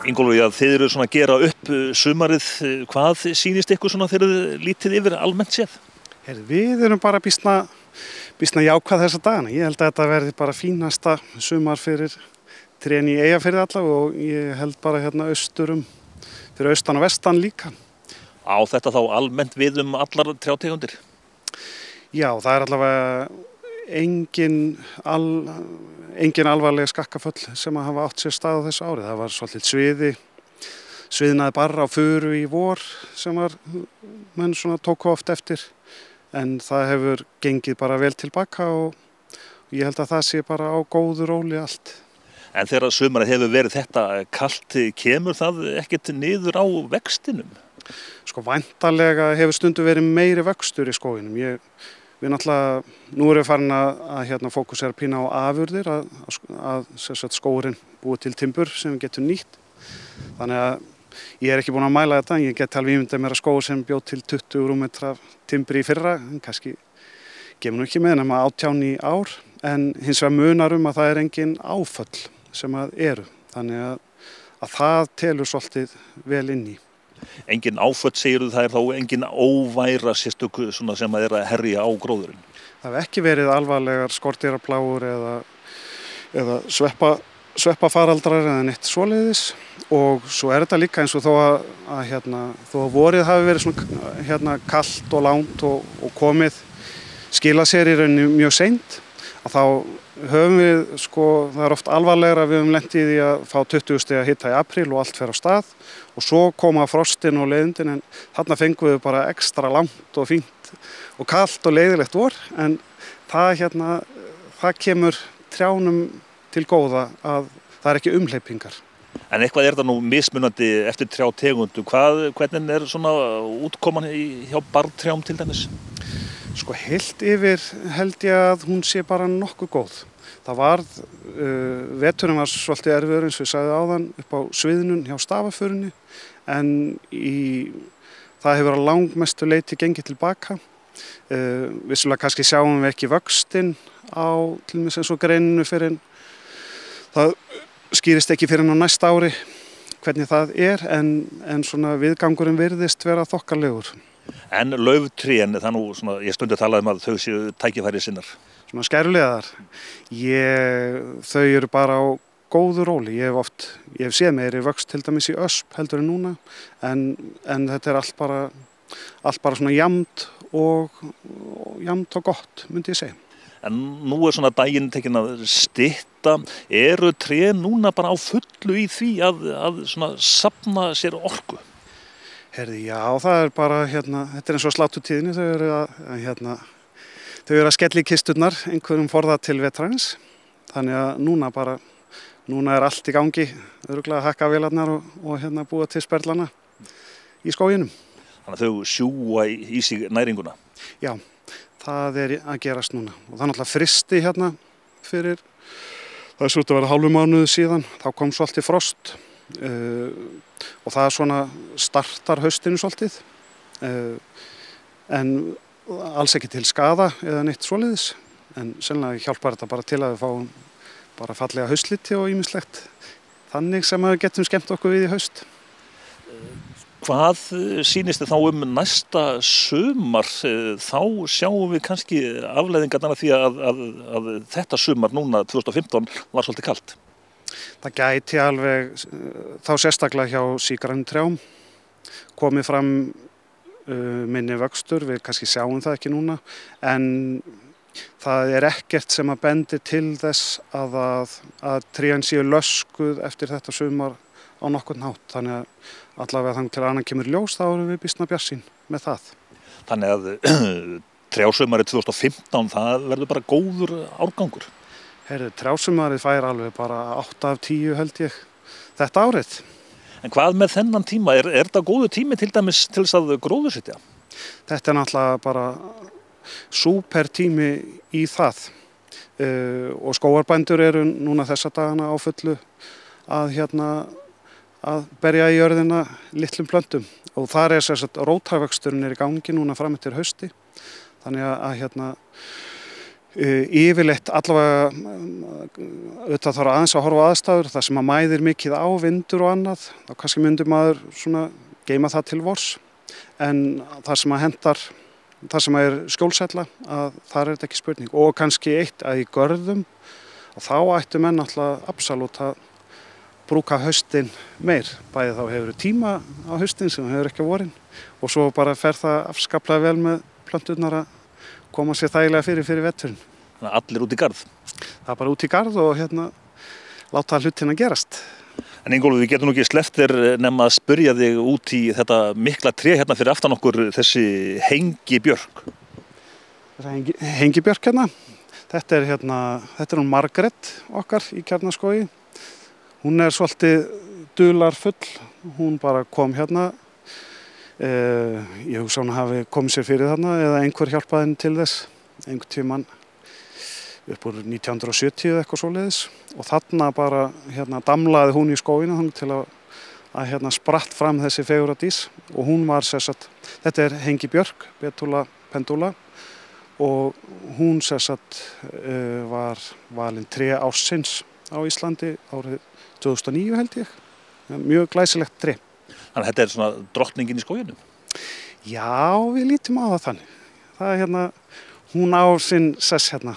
Ingólfur, já, þið eru svona að gera upp sumarið. Hvað sýnist ykkur svona þegar þið lítið yfir almennt séð? Við erum bara býsna jákvæð þessa dagana. Ég held að þetta verði bara fínasta sumar fyrir trén í Eyjafirði allavega og ég held bara hérna fyrir austan og vestan líka. Á þetta þá almennt við allar trjátegundir? Já, það er allavega engin alvarleg skakkaföll sem að hafa átt sér stað á þessu ári. Það var svolítið sviðnaði bara á furu í vor sem menn svona tóku oft eftir. En það hefur gengið bara vel tilbaka og ég held að það sé bara á góðu róli allt. En þegar sumarið hefur verið þetta kalt, kemur það ekkert niður á vextinum? Sko væntanlega hefur stundum verið meiri vöxtur í skóginum. Við náttúrulega, nú erum við farin að fókusera pína á afurðir, að skógurinn búið til timbur sem við getum nýtt. Þannig að ég er ekki búin að mæla þetta, en ég get alveg ímyndað mér að skógur sem bjóð til 20 rúmmetra timbri í fyrra, en kannski gefur nú ekki með nema 18 í ár, en hins vegar munar að það er engin áföll sem eru. Þannig að það telur svolítið vel inn í. Engin áföll segirðu, það er þá engin óværa sérstöku sem að herja á gróðurinn? Það hefur ekki verið alvarlegar skordýraplágur eða sveppafaraldrar eða neitt svoleiðis og svo er þetta líka eins og þó að vorið hafi verið svona kalt og langt og komið skila sér í rauninni mjög seint að þá höfum við það er oft alvarlegra að við höfum lent í því að fá 20 stiga hita í apríl og allt fer á stað og svo koma frostin og leiðindin en þarna fengum við bara ekstra langt og fínt og kalt og leiðilegt vor en það kemur trjánum til góða að það er ekki umhleypingar. En eitthvað er það nú mismunandi eftir trjátegundu. Hvernig er svona útkoman hjá barrtrjám til dæmis? Sko heilt yfir held ég að hún sé bara nokkuð góð. Það veturinn var svolítið erfiður eins og ég sagði áðan upp á sviðnun hjá stafaförunni en það hefur að langmestu leyti gengið tilbaka. Vissulega kannski sjáum við ekki vöxtinn á til dæmis eins og greininu fyrir það skýrist ekki fyrir á næsta ári hvernig það er en svona viðgangurinn virðist vera þokkalegur. En lauftrén, það nú svona, ég stundi að tala að þau séu tækifæri sinnar. Svona skærulegar. Þau eru bara á góðu róli. Ég hef séð meiri vöxt til dæmis í ösp heldur en núna en þetta er allt bara svona jafnt og gott, myndi ég segja. En nú er svona daginn tekinn að stytta. Eru trén núna bara á fullu í því að svona safna sér orku? Já, það er bara, þetta er eins og sláturtíðinni, þau eru að skella í kisturnar einhverjum forða til vetrarins. Þannig að núna er allt í gangi, örugglega að hakka vélarnar og búa til sperlana í skóginum. Þannig að þau sjúga í sig næringuna? Já, það er að gerast núna. Og það er náttúrulega fristi fyrir, það er svo að vera hálfum mánuði síðan, þá kom svolítið frost. Og það svona startar haustinu svolítið en alls ekki til skaða eða neitt svoleiðis en sennilega hjálpar þetta bara til að við fáum bara fallega haustliti og ýmislegt þannig sem að við getum skemmt okkur við í haust. Hvað sýnist þið þá næsta sumar? Þá sjáum við kannski afleiðingarnar af því að þetta sumar núna 2015 var svolítið kalt. Það gæti alveg, þá sérstaklega hjá sígrænum trjám, komið fram minni vöxtur, við kannski sjáum það ekki núna, en það er ekkert sem að bendi til þess að trén séu löskuð eftir þetta sumar á nokkurn hátt. Þannig að allavega þannig til annan kemur ljós, þá erum við býsna bjartsýn með það. Þannig að trjásumarið 2015, það verður bara góður árgangur? Trjásumarið fær alveg bara 8 af 10 held ég þetta árið. En hvað með þennan tíma? Er þetta góður tími til dæmis til þess að gróðursetja? Þetta er náttúrulega bara súper tími í það og skógarbændur eru núna þessa dagana á fullu að berja í jörðina litlum plöntum og þar er rótarvöxturinn í gangi núna fram eftir hausti þannig að Yfirleitt allavega auðvitað þarf aðeins að horfa á aðstæður þar sem að mæðir mikið á vindur og annað, þá kannski myndi maður svona geyma það til vors, en þar sem að hentar, þar sem að er skjólsella, að þar er þetta ekki spurning. Og kannski eitt að í görðum, og þá ættu menn alltaf absolutt að brúka haustin meir, bæði þá hefur tíma á haustin sem hefur ekki á vorin, og svo bara fer það afskaplega vel með plönturnar að koma sér þægilega fyrir veturinn. Þannig að allir út í garð. Það er bara út í garð og láta hlutina gerast. En Ingólfur, við getum nú ekki sleppt þér nema að spyrja þig út í þetta mikla tré hérna fyrir aftan okkur, þessi hengibjörk. Hengibjörk hérna. Þetta er hún Margrét okkar í Kjarnaskógi. Hún er svolítið dularfull. Hún bara kom hérna. Ég hugsa hún hafi komið sér fyrir þarna eða einhver hjálpaði henni til þess. Einhvern tímann upp úr 1970 eða eitthvað svoleiðis. Og þarna bara damlaði hún í skóginu þannig til að spratt fram þessi fegurðardís. Og hún var þetta er hengibjörk, Betula pendula. Og hún var valin tré ársins á Íslandi árið 2009 held ég. Mjög glæsilegt tré. Þannig að þetta er svona drottningin í skóginum? Já, við lítum á það þannig. Það hún á sinn sess hérna.